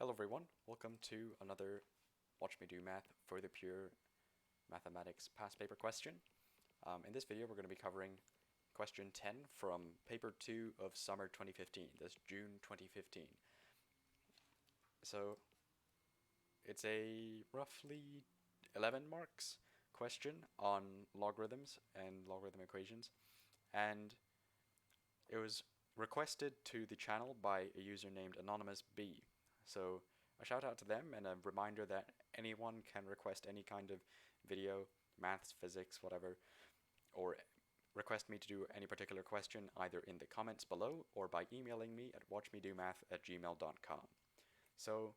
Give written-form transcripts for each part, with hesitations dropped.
Hello everyone, welcome to another Watch Me Do Math for the Pure Mathematics past paper question. In this video we're going to be covering question 10 from paper 2 of summer 2015, this June 2015. So it's a roughly 11 marks question on logarithms and logarithm equations, and it was requested to the channel by a user named AnonymousB. So a shout out to them and a reminder that anyone can request any kind of video, maths, physics, whatever, or request me to do any particular question either in the comments below or by emailing me at watchmedomath@gmail.com. So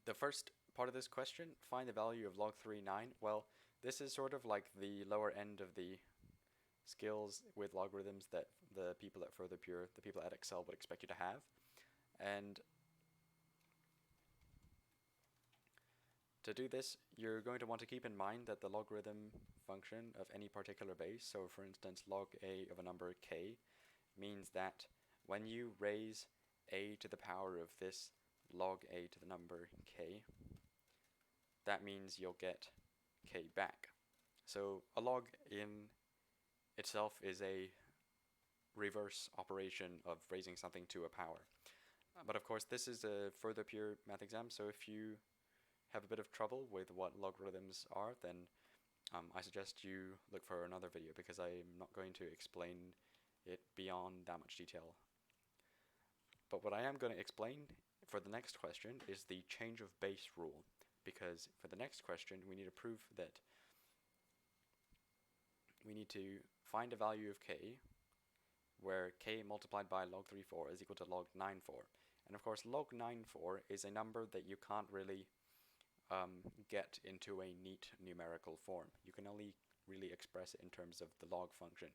the first part of this question, find the value of log 3,9. Well, this is sort of like the lower end of the skills with logarithms that the people at Further Pure, the people at Edexcel would expect you to have. And to do this, you're going to want to keep in mind that the logarithm function of any particular base, so for instance log a of a number k, means that when you raise a to the power of this log a to the number k, that means you'll get k back. So a log in itself is a reverse operation of raising something to a power. But of course this is a Further Pure math exam, so if you have a bit of trouble with what logarithms are, then I suggest you look for another video because I'm not going to explain it beyond that much detail. But what I am going to explain for the next question is the change of base rule, because for the next question we need to prove that we need to find a value of k where k multiplied by log 3,4 is equal to log 9,4. And of course log 9,4 is a number that you can't really get into a neat numerical form. You can only really express it in terms of the log function.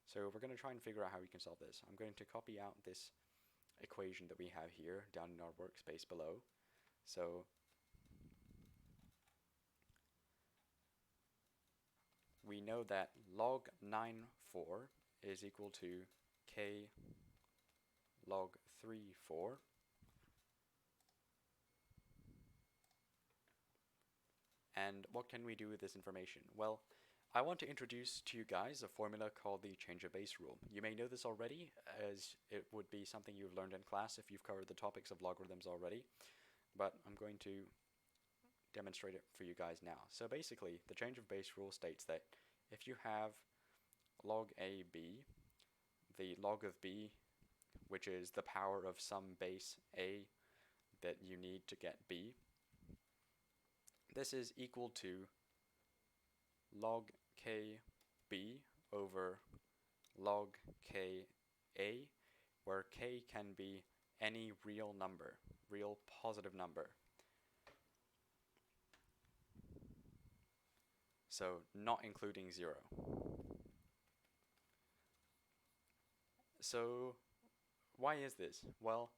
So we're going to try and figure out how we can solve this. I'm going to copy out this equation that we have here down in our workspace below. So we know that log 9,4 is equal to k log 3,4. And what can we do with this information? Well, I want to introduce to you guys a formula called the change of base rule. You may know this already, as it would be something you've learned in class if you've covered the topics of logarithms already, but I'm going to demonstrate it for you guys now. So basically, the change of base rule states that if you have log ab, the log of b, which is the power of some base a that you need to get b, this is equal to log kb over log ka, where k can be any real number, real positive number. So not including 0. So why is this? Well,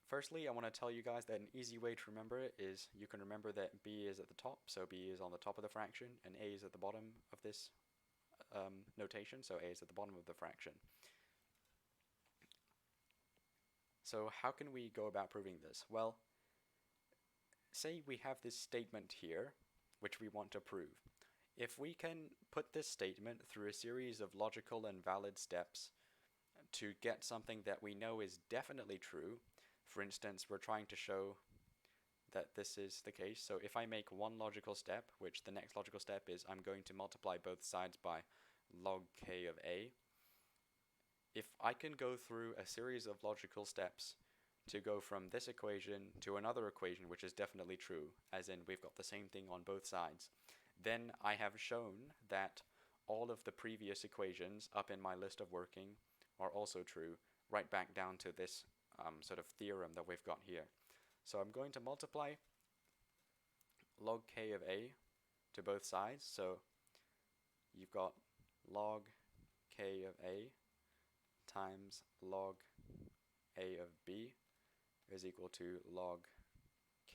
firstly, I want to tell you guys that an easy way to remember it is you can remember that b is at the top, so b is on the top of the fraction, and a is at the bottom of this notation, so a is at the bottom of the fraction. So how can we go about proving this? Well, say we have this statement here, which we want to prove. If we can put this statement through a series of logical and valid steps to get something that we know is definitely true, for instance, we're trying to show that this is the case. So if I make one logical step, which the next logical step is I'm going to multiply both sides by log k of a, if I can go through a series of logical steps to go from this equation to another equation which is definitely true, as in we've got the same thing on both sides, then I have shown that all of the previous equations up in my list of working are also true, right back down to this sort of theorem that we've got here. So I'm going to multiply log k of a to both sides, so you've got log k of a times log a of b is equal to log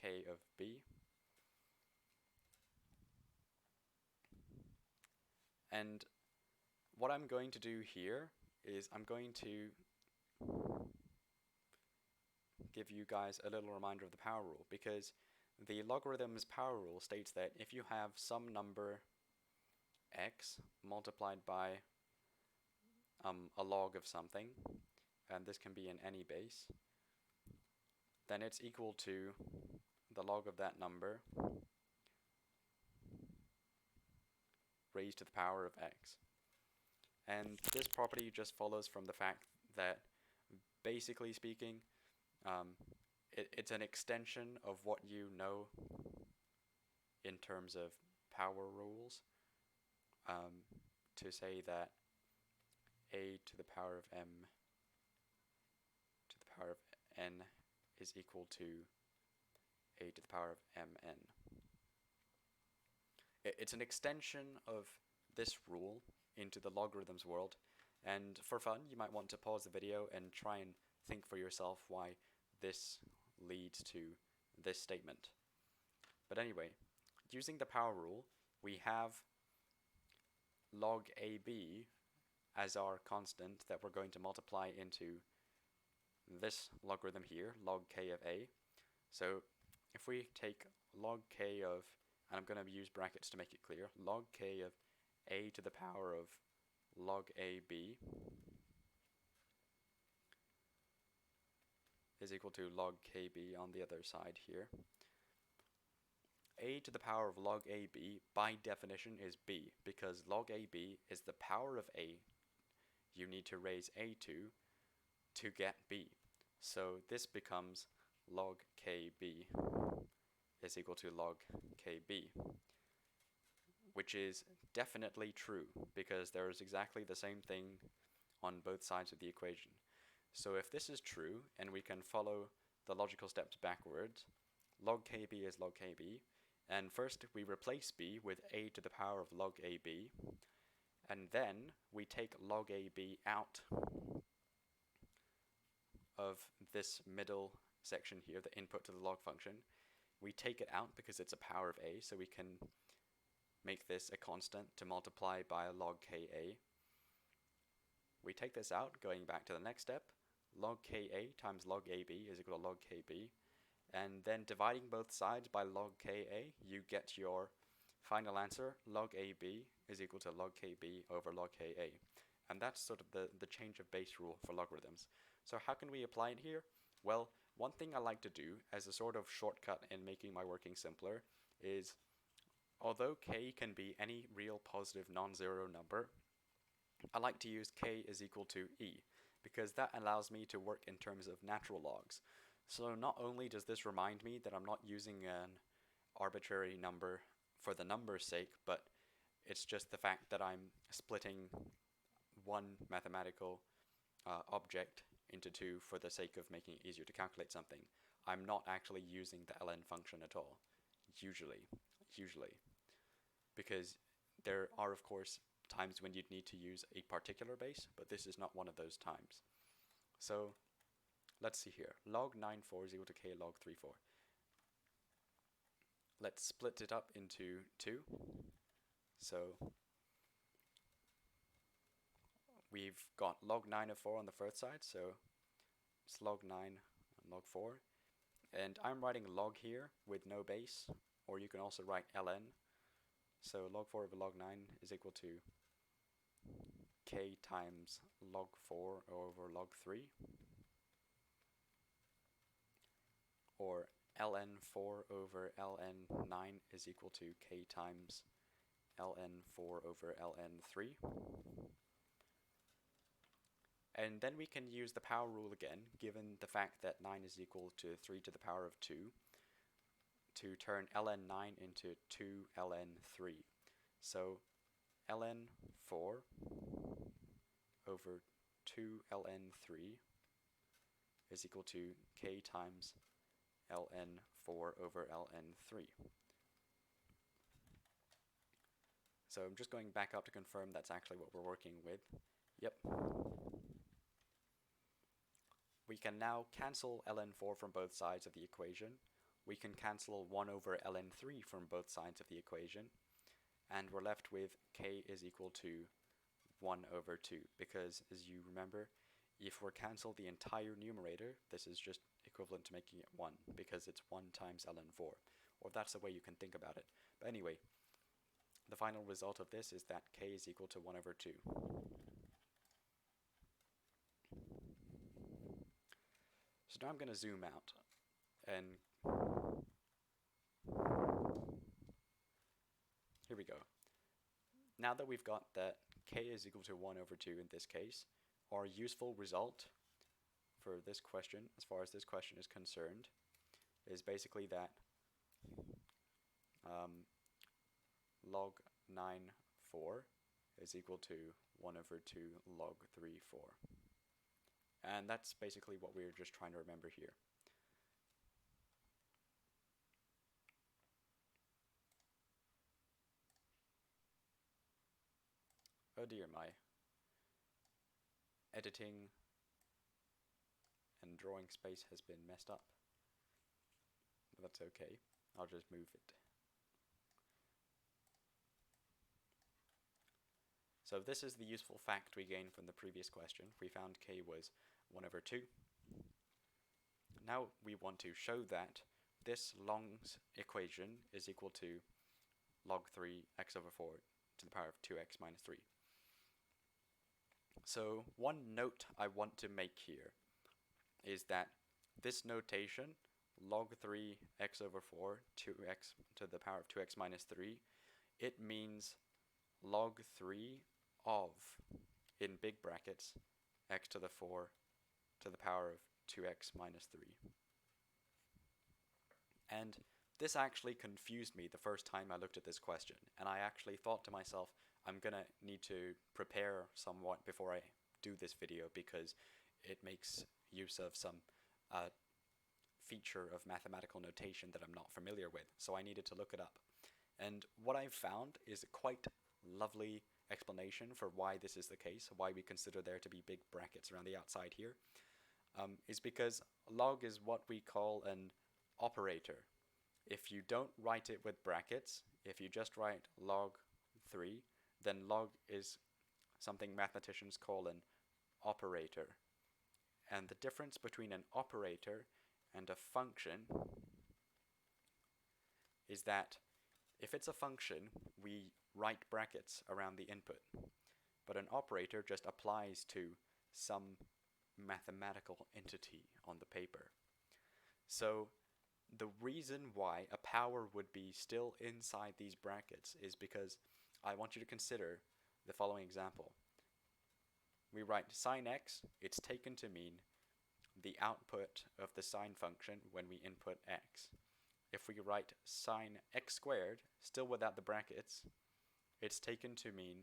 k of b. And what I'm going to do here is I'm going to give you guys a little reminder of the power rule, because the logarithm's power rule states that if you have some number x multiplied by a log of something, and this can be in any base, then it's equal to the log of that number raised to the power of x. And this property just follows from the fact that, basically speaking, it's an extension of what you know in terms of power rules, to say that a to the power of m to the power of n is equal to a to the power of mn. It's an extension of this rule into the logarithms world, and for fun you might want to pause the video and try and think for yourself why this leads to this statement. But anyway, using the power rule, we have log AB as our constant that we're going to multiply into this logarithm here, log k of a. So if we take log k of, and I'm going to use brackets to make it clear, log k of a to the power of log AB is equal to log kb on the other side here. A to the power of log AB by definition is b, because log AB is the power of a you need to raise a to get b. So this becomes log kb is equal to log kb, which is definitely true because there is exactly the same thing on both sides of the equation. So if this is true and we can follow the logical steps backwards, log kb is log kb, and first we replace b with a to the power of log ab, and then we take log ab out of this middle section here, the input to the log function. We take it out because it's a power of a, so we can make this a constant to multiply by log ka. We take this out, going back to the next step, log ka times log ab is equal to log kb, and then dividing both sides by log ka, you get your final answer, log ab is equal to log kb over log ka. And that's sort of the change of base rule for logarithms. So how can we apply it here? Well, one thing I like to do as a sort of shortcut in making my working simpler is, although k can be any real positive non-zero number, I like to use k is equal to e, because that allows me to work in terms of natural logs. So not only does this remind me that I'm not using an arbitrary number for the number's sake, but it's just the fact that I'm splitting one mathematical object into two for the sake of making it easier to calculate something. I'm not actually using the ln function at all, usually, because there are of course times when you'd need to use a particular base, but this is not one of those times. So let's see here, log 9,4 is equal to k log 3,4. Let's split it up into two. So we've got log 9 of 4 on the first side, so it's log 9 and log 4. And I'm writing log here with no base, or you can also write ln. So log 4 over log 9 is equal to k times log 4 over log 3, or ln 4 over ln 9 is equal to k times ln 4 over ln 3. And then we can use the power rule again, given the fact that 9 is equal to 3 to the power of 2, to turn ln 9 into 2 ln 3. So ln 4 over 2 ln 3 is equal to k times ln 4 over ln 3. So I'm just going back up to confirm that's actually what we're working with. Yep. We can now cancel ln 4 from both sides of the equation. We can cancel 1 over ln 3 from both sides of the equation. And we're left with k is equal to 1 over 2, because as you remember, if we cancel the entire numerator, this is just equivalent to making it 1, because it's 1 times ln 4. Or that's the way you can think about it. But anyway, the final result of this is that k is equal to 1 over 2. So now I'm going to zoom out, and here we go. Now that we've got that k is equal to 1 over 2 in this case, our useful result for this question, as far as this question is concerned, is basically that log 9 4 is equal to 1 over 2 log 3 4. And that's basically what we're just trying to remember here. Oh dear, my editing and drawing space has been messed up. But that's okay. I'll just move it. So this is the useful fact we gained from the previous question. We found k was 1 over 2. Now we want to show that this Long's equation is equal to log 3 x over 4 to the power of 2x minus 3. So one note I want to make here is that this notation, log 3 x over 4, 2x to the power of 2x minus 3, it means log 3 of, in big brackets, x to the 4 to the power of 2x minus 3. And this actually confused me the first time I looked at this question, and I actually thought to myself, I'm gonna need to prepare somewhat before I do this video, because it makes use of some feature of mathematical notation that I'm not familiar with, so I needed to look it up. And what I've found is a quite lovely explanation for why this is the case, why we consider there to be big brackets around the outside here, is because log is what we call an operator. If you don't write it with brackets, if you just write log 3, then log is something mathematicians call an operator. And the difference between an operator and a function is that if it's a function, we write brackets around the input, but an operator just applies to some mathematical entity on the paper. So the reason why a power would be still inside these brackets is because I want you to consider the following example. We write sine x, it's taken to mean the output of the sine function when we input x. If we write sine x squared, still without the brackets, it's taken to mean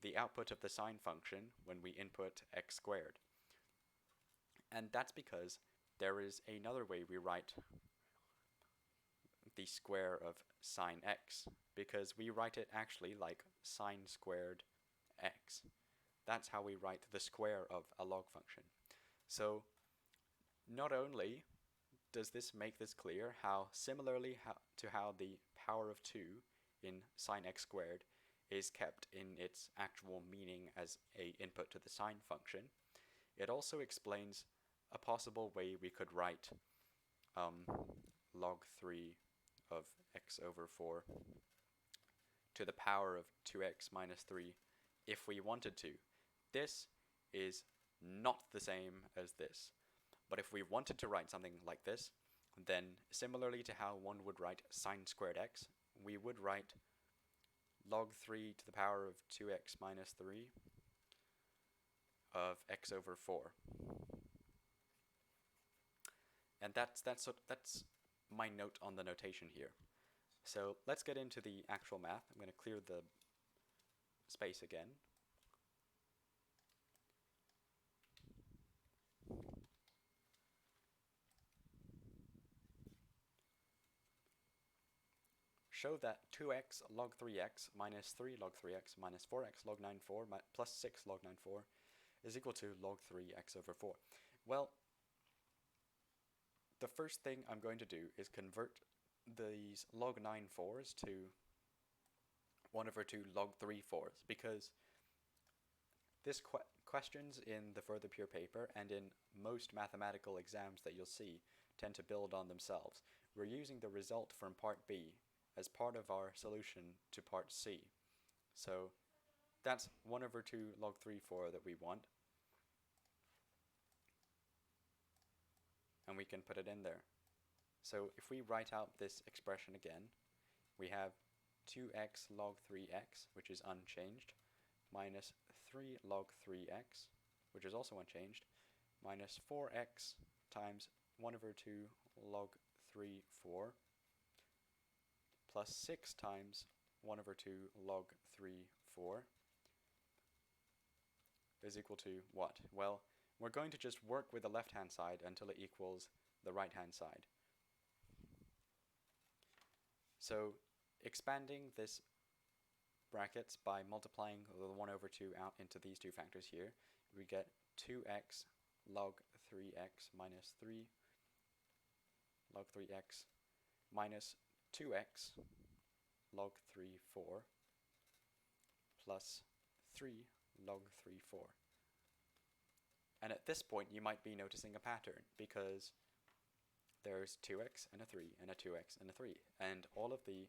the output of the sine function when we input x squared. And that's because there is another way we write the square of sine x, because we write it actually like sine squared x. That's how we write the square of a log function. So not only does this make this clear how similarly to how the power of 2 in sine x squared is kept in its actual meaning as a input to the sine function, it also explains a possible way we could write log 3 of x over 4 to the power of 2x minus 3 if we wanted to. This is not the same as this. But if we wanted to write something like this, then similarly to how one would write sine squared x, we would write log 3 to the power of 2x minus 3 of x over 4. And that's my note on the notation here. So let's get into the actual math. I'm going to clear the space again. Show that 2x log 3x minus 3 log 3x minus 4x log 9 4 plus 6 log 9 4 is equal to log 3x over 4. Well, the first thing I'm going to do is convert these log 9 4s to 1 over 2 log 3 4s, because this questions in the Further Pure paper and in most mathematical exams that you'll see tend to build on themselves. We're using the result from part B as part of our solution to part C. So that's 1 over 2 log 3, 4 that we want. And we can put it in there. So if we write out this expression again, we have 2x log 3x, which is unchanged, minus 3 log 3x, which is also unchanged, minus 4x times 1 over 2 log 3, 4, plus 6 times 1 over 2 log 3, 4, is equal to what? Well, we're going to just work with the left-hand side until it equals the right-hand side. So expanding this brackets by multiplying the 1 over 2 out into these two factors here, we get 2x log 3x minus 3 log 3x minus 2x log 3, 4 plus 3 log 3, 4. And at this point you might be noticing a pattern, because there's 2x and a 3 and a 2x and a 3, and all of the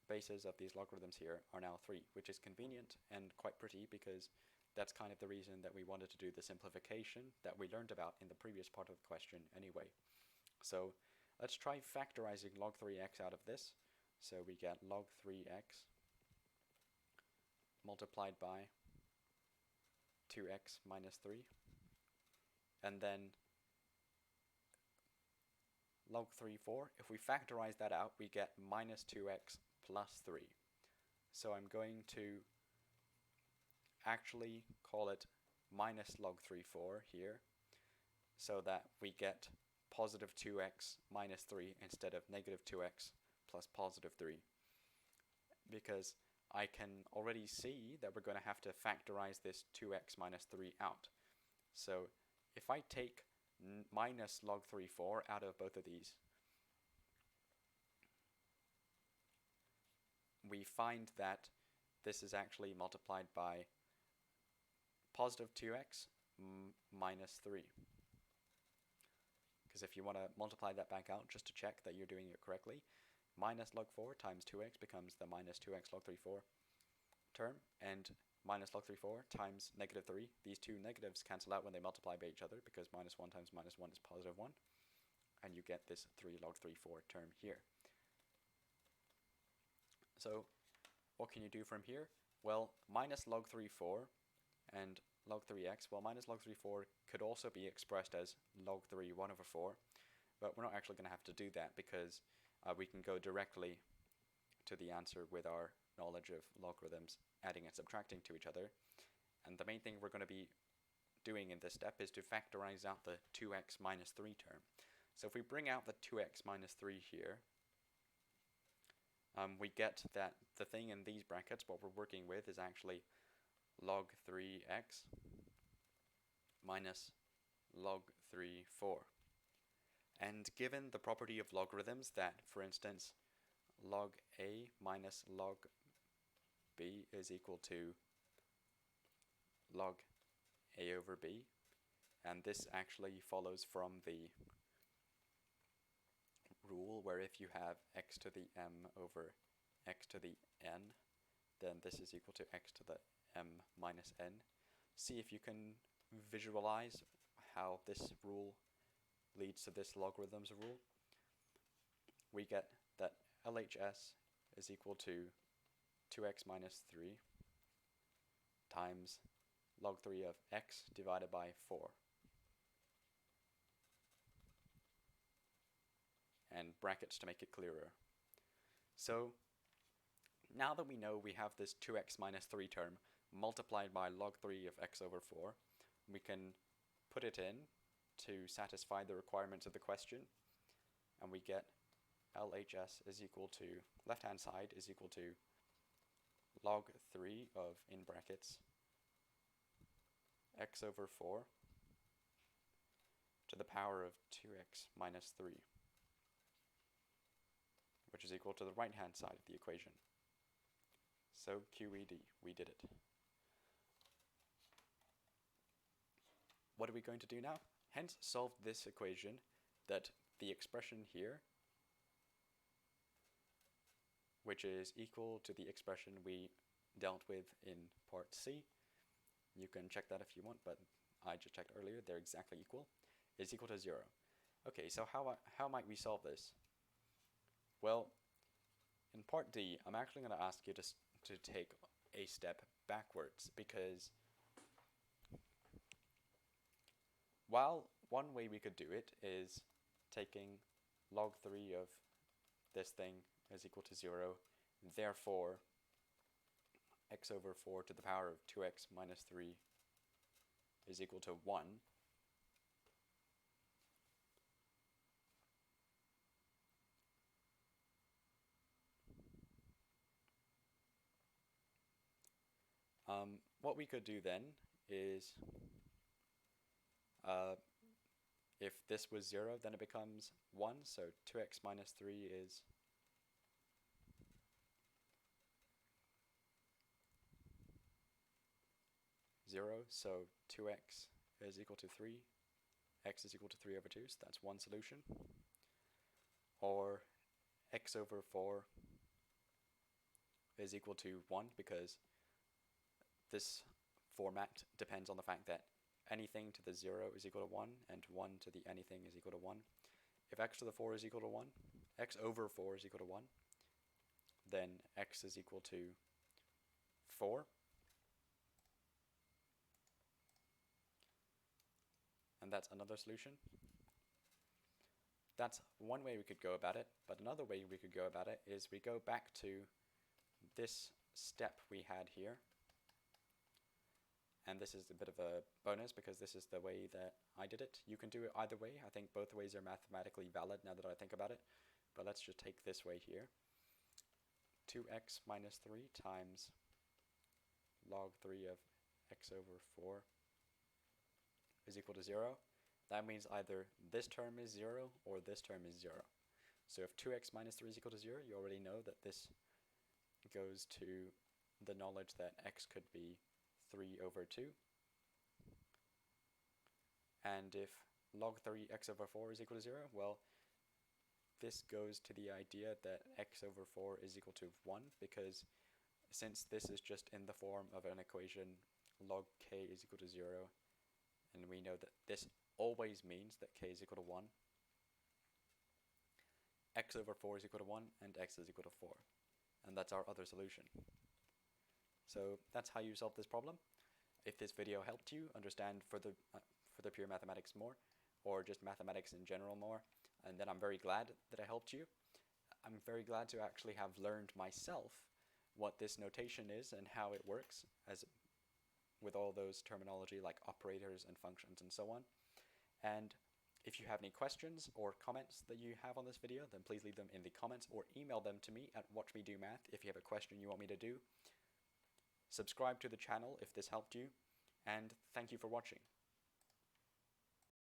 bases of these logarithms here are now 3, which is convenient and quite pretty, because that's kind of the reason that we wanted to do the simplification that we learned about in the previous part of the question anyway. So let's try factorizing log 3x out of this. So we get log 3x multiplied by 2x minus 3, and then log 3, 4. If we factorize that out, we get minus 2x plus 3. So I'm going to actually call it minus log 3, 4 here, so that we get positive 2x minus 3 instead of negative 2x plus positive 3, because I can already see that we're going to have to factorize this 2x minus 3 out. So if I take minus log 3, 4 out of both of these, we find that this is actually multiplied by positive 2x minus 3. Because if you want to multiply that back out just to check that you're doing it correctly, minus log 4 times 2x becomes the minus 2x log 3, 4 term, and minus log 3, 4 times negative 3. These two negatives cancel out when they multiply by each other, because minus 1 times minus 1 is positive 1, and you get this 3 log 3, 4 term here. So what can you do from here? Well, minus log 3, 4 and log 3x, well, minus log 3, 4 could also be expressed as log 3, 1 over 4, but we're not actually going to have to do that, because we can go directly to the answer with our knowledge of logarithms, adding and subtracting to each other. And the main thing we're going to be doing in this step is to factorize out the 2x minus 3 term. So if we bring out the 2x minus 3 here, we get that the thing in these brackets, what we're working with, is actually log 3x minus log 3, 4. And given the property of logarithms that, for instance, log a minus log b is equal to log a over b, and this actually follows from the rule where if you have x to the m over x to the n, then this is equal to x to the m minus n. See if you can visualize how this rule leads to this logarithms rule. We get that LHS is equal to 2x minus 3 times log 3 of x divided by 4. And brackets to make it clearer. So now that we know we have this 2x minus 3 term multiplied by log 3 of x over 4, we can put it in to satisfy the requirements of the question, and we get LHS is equal to, left-hand side is equal to log 3 of, in brackets, x over 4 to the power of 2x minus 3, which is equal to the right-hand side of the equation. So QED, we did it. what are we going to do now? Hence solve this equation that the expression here, which is equal to the expression we dealt with in part C, you can check that if you want, but I just checked earlier, they're exactly equal, is equal to 0. Okay, so how might we solve this? Well, in part D, I'm actually going to ask you to take a step backwards, because while one way we could do it is taking log 3 of this thing is equal to 0, therefore x over 4 to the power of 2x minus 3 is equal to 1. What we could do then is, if this was 0, then it becomes 1, so 2x minus 3 is zero, so 2x is equal to 3, x is equal to 3 over 2, so that's one solution. Or x over 4 is equal to 1, because this format depends on the fact that anything to the 0 is equal to 1, and 1 to the anything is equal to 1. If x to the 4 is equal to 1, x over 4 is equal to 1, then x is equal to 4. And that's another solution. That's one way we could go about it, but another way we could go about it is we go back to this step we had here. And this is a bit of a bonus because this is the way that I did it. You can do it either way. I think both ways are mathematically valid now that I think about it. But let's just take this way here. 2x minus 3 times log 3 of x over 4 is equal to 0. That means either this term is 0 or this term is 0. So if 2x minus 3 is equal to 0, you already know that this goes to the knowledge that x could be 3 over 2. And if log 3 x over 4 is equal to 0, well, this goes to the idea that x over 4 is equal to 1, because since this is just in the form of an equation log k is equal to 0, and we know that this always means that k is equal to 1, x over 4 is equal to 1, and x is equal to 4. And that's our other solution. So that's how you solve this problem. If this video helped you understand further pure mathematics more, or just mathematics in general more, and then I'm very glad that I helped you. I'm very glad to actually have learned myself what this notation is and how it works, as with all those terminology like operators and functions and so on. And if you have any questions or comments that you have on this video, then please leave them in the comments or email them to me at watchmedomath if you have a question you want me to do. Subscribe to the channel if this helped you, and thank you for watching.